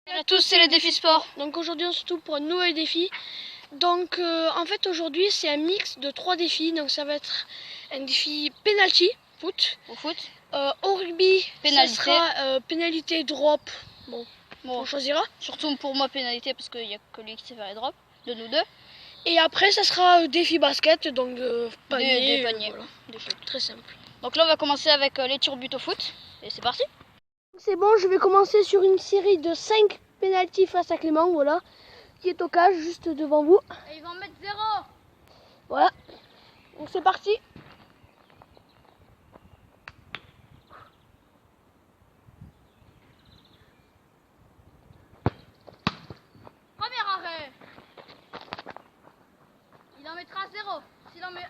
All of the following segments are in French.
Salut à tous, c'est le défi sport. Donc aujourd'hui on se retrouve pour un nouvel défi. Donc en fait aujourd'hui c'est un mix de 3 défis. Donc ça va être un défi penalty, foot. Au foot. Au rugby, Pénalité. ça sera pénalité, drop. Bon, on choisira. Surtout pour moi pénalité parce qu'il n'y a que lui qui sait faire les drops, de nous deux. Et après ça sera défi basket, donc panier. Des paniers, voilà. des choses. Très simple. Donc là on va commencer avec les tirs au but au foot. Et c'est parti. C'est bon, je vais commencer sur une série de 5 pénalty face à Clément, voilà. Qui est au cage, juste devant vous. Et ils vont mettre 0. Voilà. Donc c'est parti. Premier arrêt. Il en mettra 0. S'il en met 1,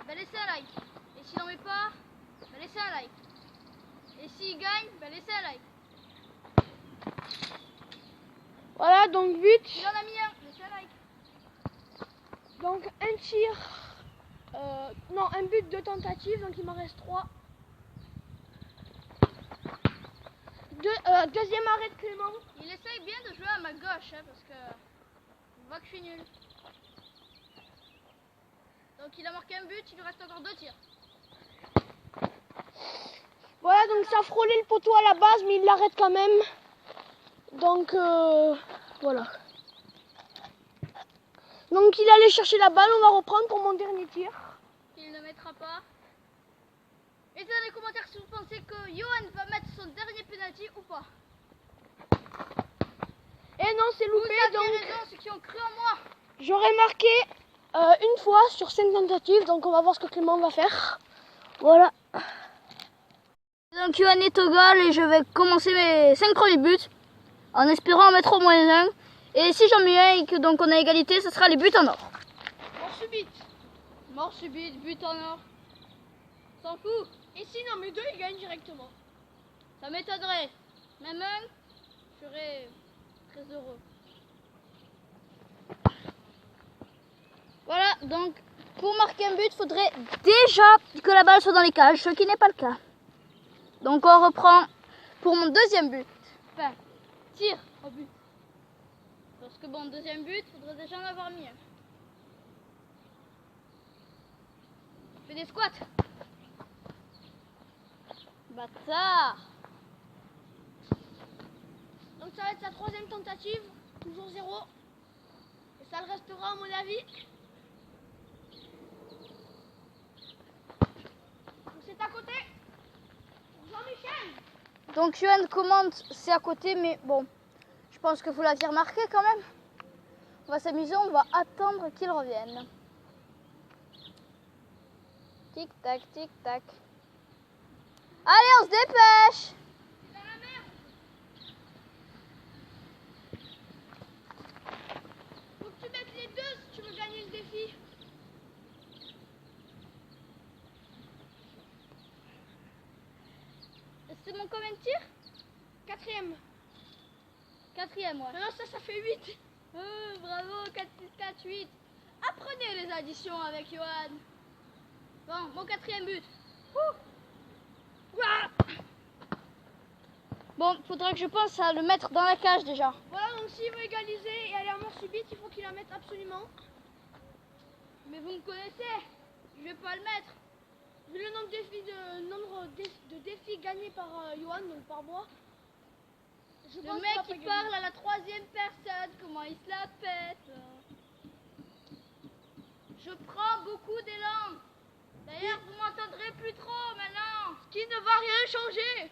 ben laissez un like. Et s'il en met pas, ben laissez un like. Et s'il gagne, ben laissez un like. Voilà, donc but. S'il en a mis un, laissez un like. Donc un tir, non un but, 2 tentatives, donc il m'en reste 3. Deuxième arrêt de Clément. Il essaye bien de jouer à ma gauche, hein, parce que il voit que je suis nul. Donc il a marqué un but, il lui reste encore 2 tirs. Voilà, donc ça a frôlé le poteau à la base, mais il l'arrête quand même. Donc voilà. Donc il allait chercher la balle, on va reprendre pour mon dernier tir. Il ne mettra pas. Mettez dans les commentaires si vous pensez que Johan va mettre son dernier penalty ou pas. Et non, c'est loupé, Vous aviez raison, ceux qui ont cru en moi. j'aurais marqué une fois sur 5 tentatives, donc on va voir ce que Clément va faire. Voilà. Donc Johan est au goal et je vais commencer mes 5 premiers buts en espérant en mettre au moins un. Et si j'en mets un et que donc on a égalité, ce sera les buts en or. Mort subite. Mort subite, but en or. S'en fout. Et si non, mais 2 il gagne directement. Ça m'étonnerait. Même un, je serais très heureux. Voilà, donc pour marquer un but, il faudrait déjà que la balle soit dans les cages, ce qui n'est pas le cas. Donc on reprend pour mon deuxième but. Enfin, tir au but. Parce que bon, deuxième but, il faudrait déjà en avoir mis un. Je fais des squats. Bâtard. Donc ça va être sa 3e tentative, toujours 0. Et ça le restera à mon avis. Donc c'est à côté. Jean-Michel. Donc Johan commente, c'est à côté, mais bon, je pense que vous l'aviez remarqué quand même. On va s'amuser, on va attendre qu'il revienne. Tic tac, tic tac. Allez, on se dépêche. Dans la merde. Faut que tu mettes les 2 si tu veux gagner le défi. C'est mon combien de tir? 4e. 4e, ouais. Maintenant ça fait 8. Bravo, 4 plus 4, 8. Apprenez les additions avec Johan. Bon, mon 4e but. Bon, faudra que je pense à le mettre dans la cage déjà. Voilà, donc s'il veut égaliser et aller à mort subite, il faut qu'il la mette absolument. Mais vous me connaissez, je vais pas le mettre. Vu le nombre de défis gagnés par Johan, donc par moi, je Le pense mec qu'il qui va pas parle à la 3e personne, comment il se la pète. Je prends beaucoup d'élan. D'ailleurs, vous m'entendrez plus trop maintenant. Ce qui ne va rien changer.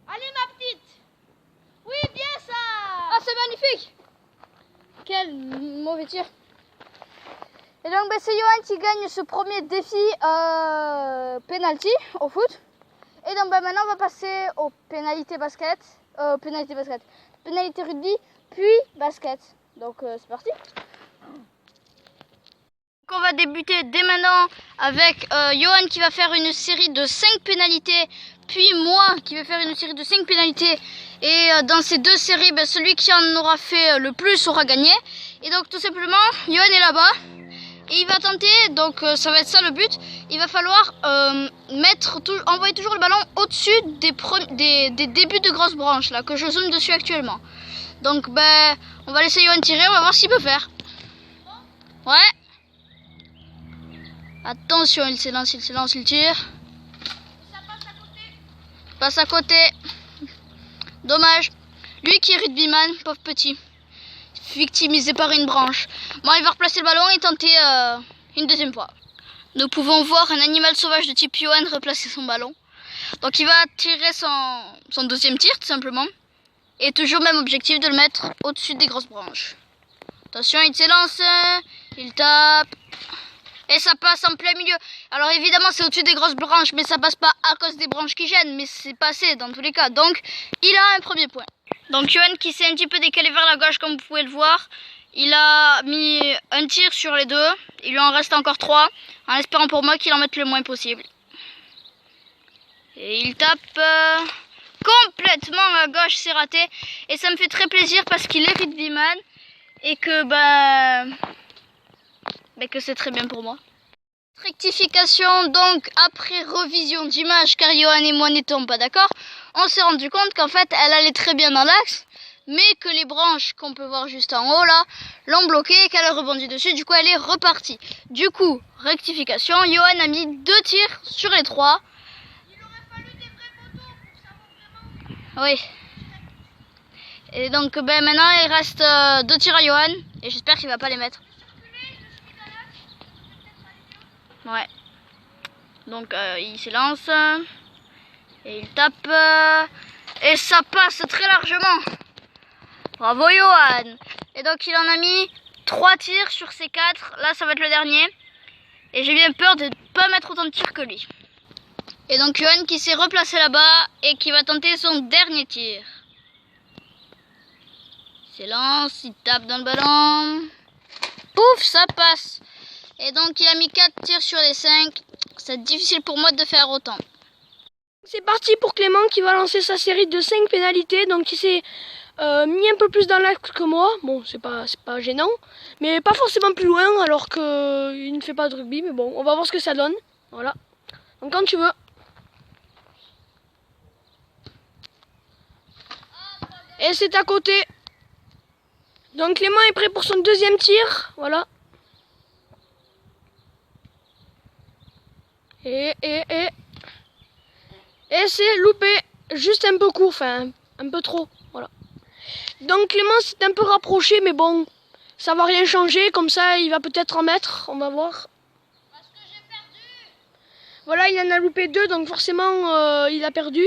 Allez ma petite. Oui, bien ça. Ah, c'est magnifique. Quel mauvais tir. Et donc, c'est Johan qui gagne ce premier défi penalty au foot. Et donc, maintenant, on va passer aux pénalités basket. Pénalité rugby, puis basket. Donc, c'est parti. Donc, on va débuter dès maintenant avec Johan qui va faire une série de 5 pénalités. Puis moi qui vais faire une série de 5 pénalités. Et dans ces 2 séries, celui qui en aura fait le plus aura gagné. Et donc, tout simplement, Johan est là-bas. Et il va tenter, donc ça va être ça le but, il va falloir envoyer toujours le ballon au-dessus des débuts de grosses branches là, que je zoome dessus actuellement. Donc ben, on va laisser Johan tirer, on va voir ce qu'il peut faire. Ouais. Attention, il s'élance, il tire. Ça passe à côté. Passe à côté. Dommage. Lui qui est rugbyman, pauvre petit. Victimisé par une branche. Bon, il va replacer le ballon et tenter une deuxième fois. Nous pouvons voir un animal sauvage de type Johan replacer son ballon. Donc il va tirer son deuxième tir tout simplement. Et toujours même objectif de le mettre au-dessus des grosses branches. Attention, il s'élance, il tape. Et ça passe en plein milieu. Alors évidemment c'est au-dessus des grosses branches, mais ça passe pas à cause des branches qui gênent, mais c'est passé dans tous les cas. Donc il a un premier point. Donc Johan qui s'est un petit peu décalé vers la gauche comme vous pouvez le voir. Il a mis un tir sur les deux. Il lui en reste encore 3. En espérant pour moi qu'il en mette le moins possible. Et il tape complètement à gauche, c'est raté. Et ça me fait très plaisir parce qu'il est rugbyman. Et que que c'est très bien pour moi. Rectification donc après revision d'image car Johan et moi n'étions pas d'accord. On s'est rendu compte qu'en fait elle allait très bien dans l'axe, mais que les branches qu'on peut voir juste en haut là l'ont bloquée et qu'elle a rebondi dessus, du coup elle est repartie. Du coup, rectification, Johan a mis 2 tirs sur les 3. Il aurait fallu des vraies photos pour savoir vraiment. Oui. Et donc maintenant il reste 2 tirs à Johan et j'espère qu'il va pas les mettre. Ouais. Donc il s'élance et il tape et ça passe très largement. Bravo Johan. Et donc il en a mis 3 tirs sur ces 4. Là ça va être le dernier. Et j'ai bien peur de ne pas mettre autant de tirs que lui. Et donc Johan qui s'est replacé là-bas et qui va tenter son dernier tir. Il s'élance, il tape dans le ballon. Pouf, ça passe. Et donc il a mis 4 tirs sur les 5. C'est difficile pour moi de faire autant. C'est parti pour Clément qui va lancer sa série de 5 pénalités. Donc il s'est mis un peu plus dans l'axe que moi. Bon, c'est pas gênant. Mais pas forcément plus loin alors qu'il ne fait pas de rugby. Mais bon, on va voir ce que ça donne. Voilà. Donc quand tu veux. Et c'est à côté. Donc Clément est prêt pour son deuxième tir. Voilà. Et c'est loupé, juste un peu court, enfin un peu trop, voilà. Donc Clément s'est un peu rapproché, mais bon, ça va rien changer, comme ça il va peut-être en mettre, on va voir. Parce que j'ai perdu. Voilà, il en a loupé 2, donc forcément il a perdu.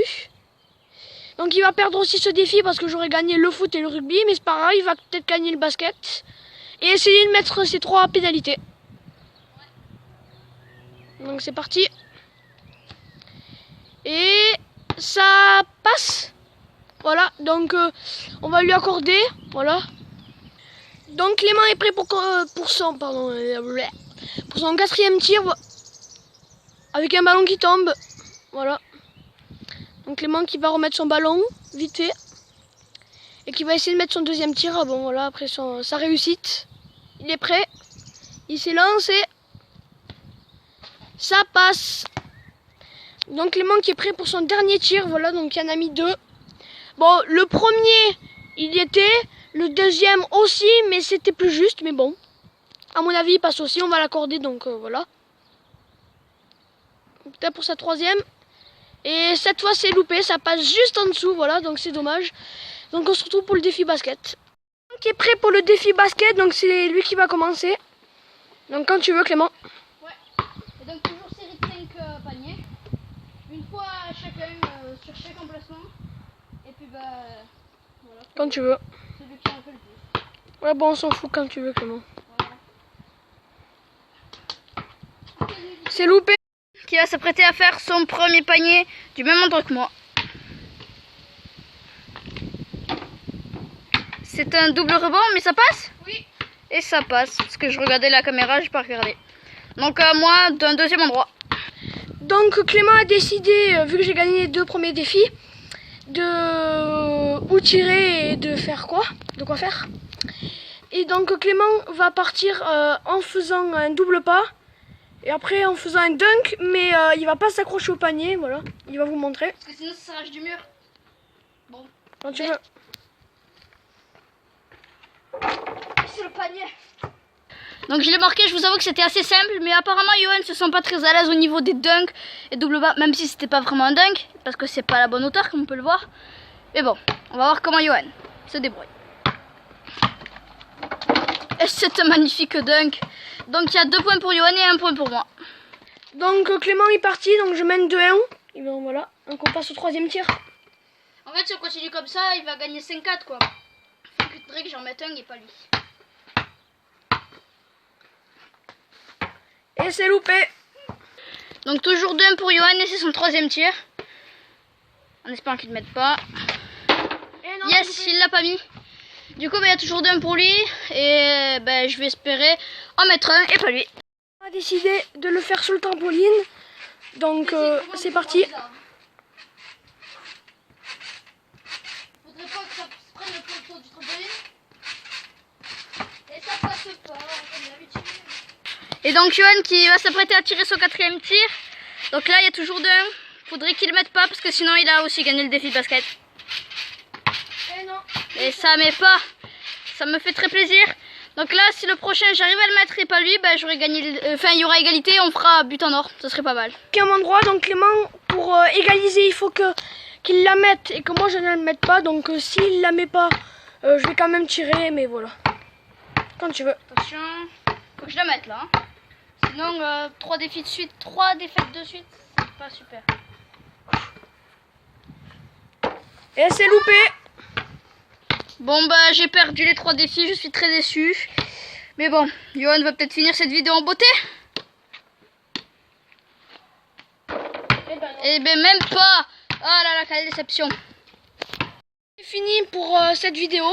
Donc il va perdre aussi ce défi parce que j'aurais gagné le foot et le rugby, mais c'est pas grave, il va peut-être gagner le basket. Et essayer de mettre ces 3 pénalités. Donc c'est parti. Et ça passe. Voilà, donc on va lui accorder. Voilà. Donc Clément est prêt pour son 4e tir. Avec un ballon qui tombe. Voilà. Donc Clément qui va remettre son ballon vite fait. Et qui va essayer de mettre son deuxième tir. Ah bon voilà, après sa réussite. Il est prêt. Il s'est lancé. Ça passe. Donc Clément qui est prêt pour son dernier tir. Voilà, donc il en a mis 2. Bon, le premier, il y était. Le deuxième aussi, mais c'était plus juste. Mais bon, à mon avis, il passe aussi. On va l'accorder, donc voilà. Peut-être pour sa 3e. Et cette fois, c'est loupé. Ça passe juste en dessous. Voilà, donc c'est dommage. Donc on se retrouve pour le défi basket. Qui est prêt pour le défi basket. Donc c'est lui qui va commencer. Donc quand tu veux, Clément. Donc toujours série de 5 paniers, une fois chacun sur chaque emplacement, et puis voilà. Quand tu veux. Celui qui en fait le plus. Ouais bon on s'en fout quand tu veux Clément. Voilà. C'est loupé. Qui va s'apprêter à faire son premier panier du même endroit que moi. C'est un double rebond mais ça passe? Oui. Et ça passe, parce que je regardais la caméra, j'ai pas regardé. Donc moi d'un deuxième endroit. Donc Clément a décidé, vu que j'ai gagné les 2 premiers défis, de où tirer et de faire quoi, faire. Et Et donc Clément va partir en faisant un double pas. Et après en faisant un dunk, mais il va pas s'accrocher au panier, voilà. Il va vous montrer. Parce que sinon ça s'arrache du mur. Bon. Quand tu veux. C'est le panier. Donc je l'ai marqué, je vous avoue que c'était assez simple, mais apparemment Johan se sent pas très à l'aise au niveau des dunks et double bas, même si c'était pas vraiment un dunk, parce que c'est pas à la bonne hauteur comme on peut le voir. Mais bon, on va voir comment Johan se débrouille. Et c'est un magnifique dunk. Donc il y a 2 points pour Johan et 1 point pour moi. Donc Clément est parti, donc je mène 2-1. Et ben voilà, donc on passe au 3e tir. En fait si on continue comme ça, il va gagner 5-4 quoi. Il faudrait que j'en mette un et pas lui. Et c'est loupé. Donc toujours 2-1 pour Johan et c'est son 3e tir. En espérant qu'il ne mette pas. Et non, Yes, il l'a pas mis. Du coup, il y a toujours 2-1 pour lui. Et je vais espérer en mettre un et pas lui. On a décidé de le faire sur le trampoline. Donc c'est parti. Faudrait pas que ça prenne le contour du trampoline. Et ça passe pas, comme d'habitude. Et donc Johan qui va s'apprêter à tirer son 4e tir. Donc là il y a toujours 2-1. Faudrait qu'il mette pas parce que sinon il a aussi gagné le défi de basket. Et non. Et ça met pas. Ça me fait très plaisir. Donc là si le prochain j'arrive à le mettre et pas lui, j'aurais gagné. Enfin il y aura égalité, on fera but en or. Ça serait pas mal. Quatrième endroit, donc Clément pour égaliser il faut qu'il la mette et que moi je ne la mette pas. Donc s'il la met pas, je vais quand même tirer, mais voilà. Quand tu veux. Attention, faut que je la mette là. Hein. Sinon 3 défis de suite, 3 défaites de suite, c'est pas super. Et c'est loupé. Bon j'ai perdu les 3 défis, je suis très déçu. Mais bon, Johan va peut-être finir cette vidéo en beauté. Et même pas. Ah là là, quelle déception. C'est fini pour cette vidéo.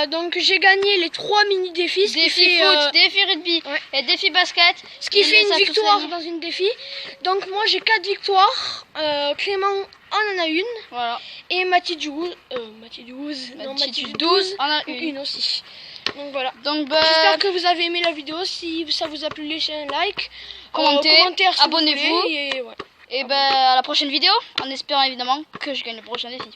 Donc j'ai gagné les 3 mini défis. Défi foot, défi rugby et défi basket. Ce qui fait une victoire dans une défi. Donc moi j'ai 4 victoires. Clément en a une. Voilà. Et Mathilde 12 en a une aussi. Donc voilà. Donc j'espère que vous avez aimé la vidéo. Si ça vous a plu, laissez un like. Commentez, si abonnez-vous. Et à la prochaine vidéo, en espérant évidemment que je gagne le prochain défi.